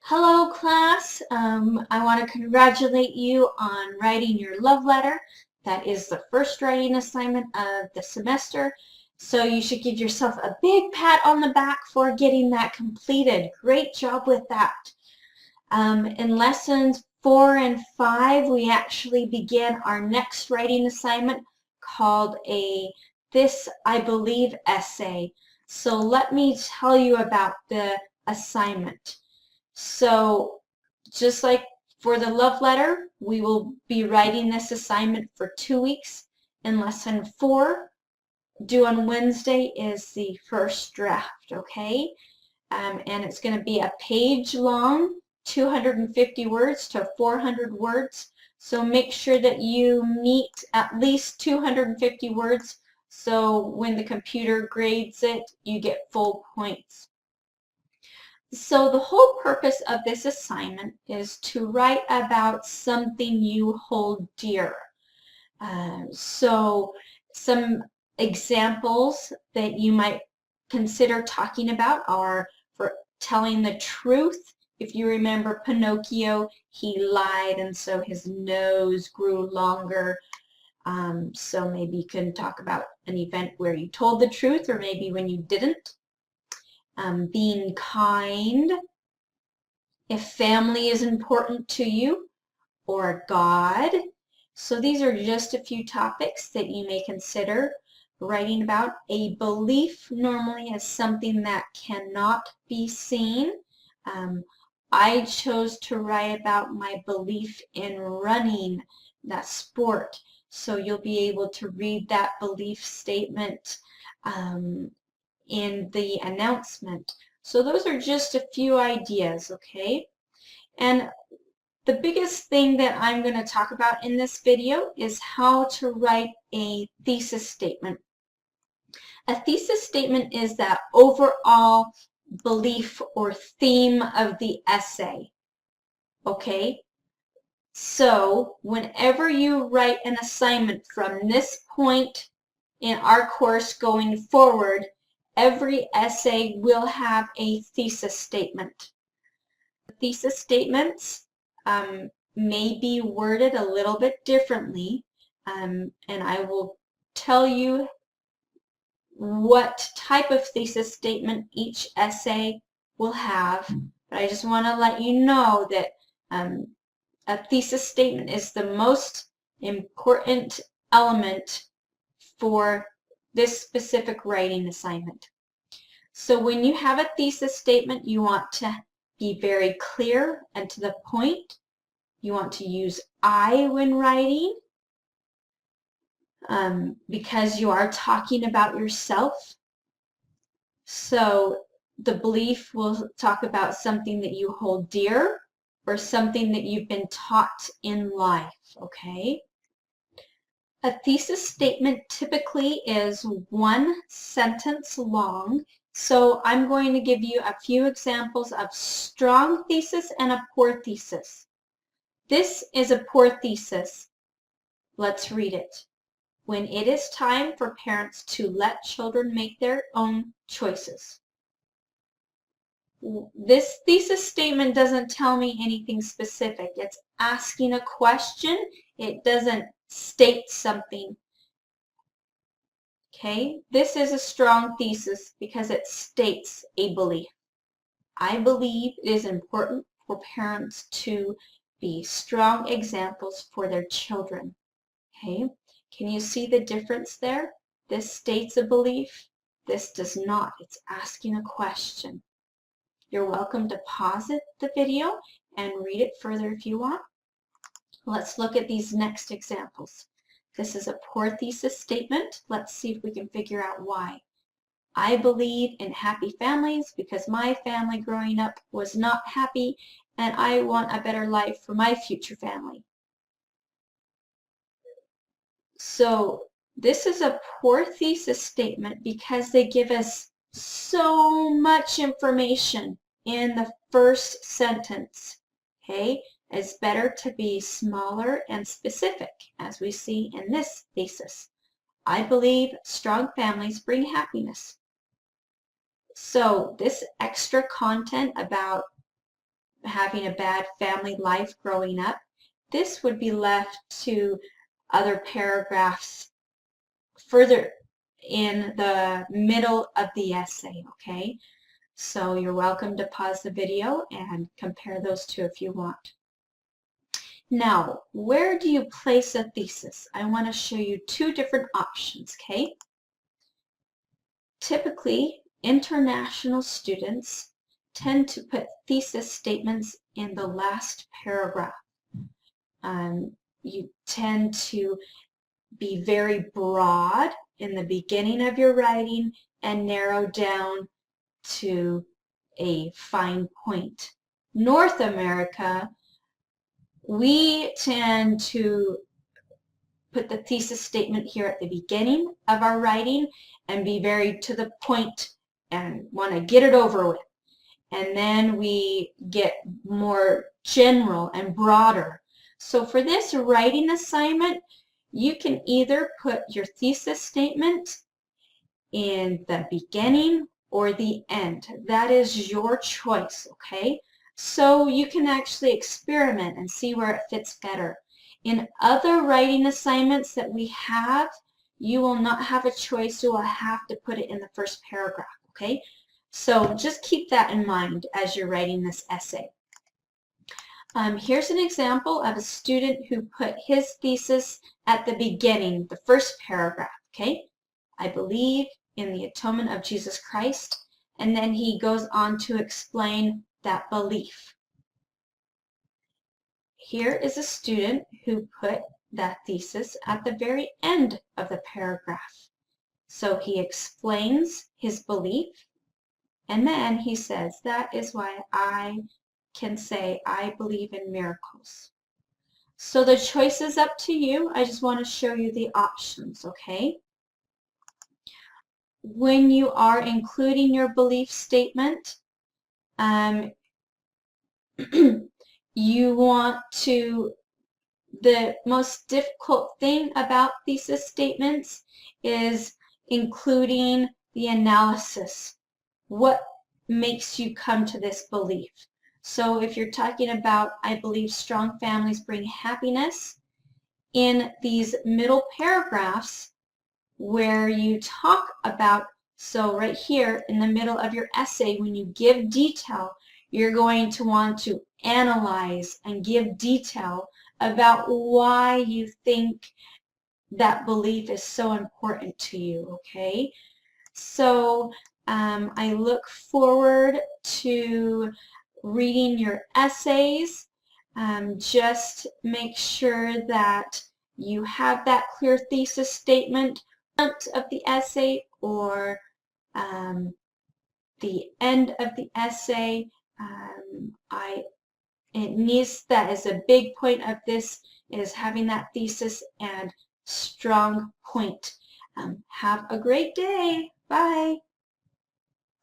Hello, class. I want to congratulate you on writing your love letter. That is the first writing assignment of the semester. So you should give yourself a big pat on the back for getting that completed. Great job with that. In lessons 4 and 5, we actually begin our next writing assignment called a This I Believe essay. So let me tell you about the assignment. So just like for the love letter, we will be writing this assignment for 2 weeks. In lesson 4, due on Wednesday, is the first draft, okay? And it's going to be a page long, 250 words to 400 words. So make sure that you meet at least 250 words so when the computer grades it, you get full points. So the whole purpose of this assignment is to write about something you hold dear. So some examples that you might consider talking about are for telling the truth. If you remember Pinocchio, he lied and so his nose grew longer. So maybe you can talk about an event where you told the truth or maybe when you didn't. Being kind, if family is important to you, or God. So these are just a few topics that you may consider writing about. A belief normally is something that cannot be seen. I chose to write about my belief in running, that sport. So you'll be able to read that belief statement in the announcement. So those are just a few ideas, okay? And the biggest thing that I'm going to talk about in this video is how to write a thesis statement. A thesis statement is that overall belief or theme of the essay, okay? So whenever you write an assignment from this point in our course going forward, every essay will have a thesis statement. Thesis statements may be worded a little bit differently, and I will tell you what type of thesis statement each essay will have, but I just want to let you know that a thesis statement is the most important element for this specific writing assignment. So when you have a thesis statement, you want to be very clear and to the point. You want to use I when writing because you are talking about yourself. So the belief will talk about something that you hold dear or something that you've been taught in life, okay? A thesis statement typically is one sentence long. So I'm going to give you a few examples of strong thesis and a poor thesis. This is a poor thesis. Let's read it. When it is time for parents to let children make their own choices. This thesis statement doesn't tell me anything specific. It's asking a question. It doesn't state something. Okay, this is a strong thesis because it states a belief. I believe it is important for parents to be strong examples for their children. Okay, can you see the difference there? This states a belief. This does not. It's asking a question. You're welcome to pause the video and read it further if you want. Let's look at these next examples. This is a poor thesis statement. Let's see if we can figure out why. I believe in happy families because my family growing up was not happy and I want a better life for my future family. So this is a poor thesis statement because they give us so much information in the first sentence. Okay, it's better to be smaller and specific, as we see in this thesis. I believe strong families bring happiness. So this extra content about having a bad family life growing up, this would be left to other paragraphs further in the middle of the essay, okay? So you're welcome to pause the video and compare those two if you want. Now, where do you place a thesis? I want to show you two different options, okay? Typically, international students tend to put thesis statements in the last paragraph. You tend to be very broad in the beginning of your writing and narrow down to a fine point. North America, we tend to put the thesis statement here at the beginning of our writing and be very to the point and want to get it over with. And then we get more general and broader. So for this writing assignment, you can either put your thesis statement in the beginning or the end. That is your choice, okay? So you can actually experiment and see where it fits better. In other writing assignments that we have, you will not have a choice. You will have to put it in the first paragraph, okay? So just keep that in mind as you're writing this essay. Here's an example of a student who put his thesis at the beginning, the first paragraph, okay? I believe in the atonement of Jesus Christ, and then he goes on to explain that belief. Here is a student who put that thesis at the very end of the paragraph. So he explains his belief, and then he says, that is why I can say I believe in miracles. So the choice is up to you. I just want to show you the options, okay? When you are including your belief statement, you want to, the most difficult thing about thesis statements is including the analysis. What makes you come to this belief? So if you're talking about, I believe strong families bring happiness, in these middle paragraphs where you talk about, so right here in the middle of your essay, when you give detail, you're going to want to analyze and give detail about why you think that belief is so important to you, okay? So I look forward to reading your essays. Just make sure that you have that clear thesis statement front of the essay or the end of the essay. That is a big point of this, is having that thesis and strong point. Have a great day. Bye.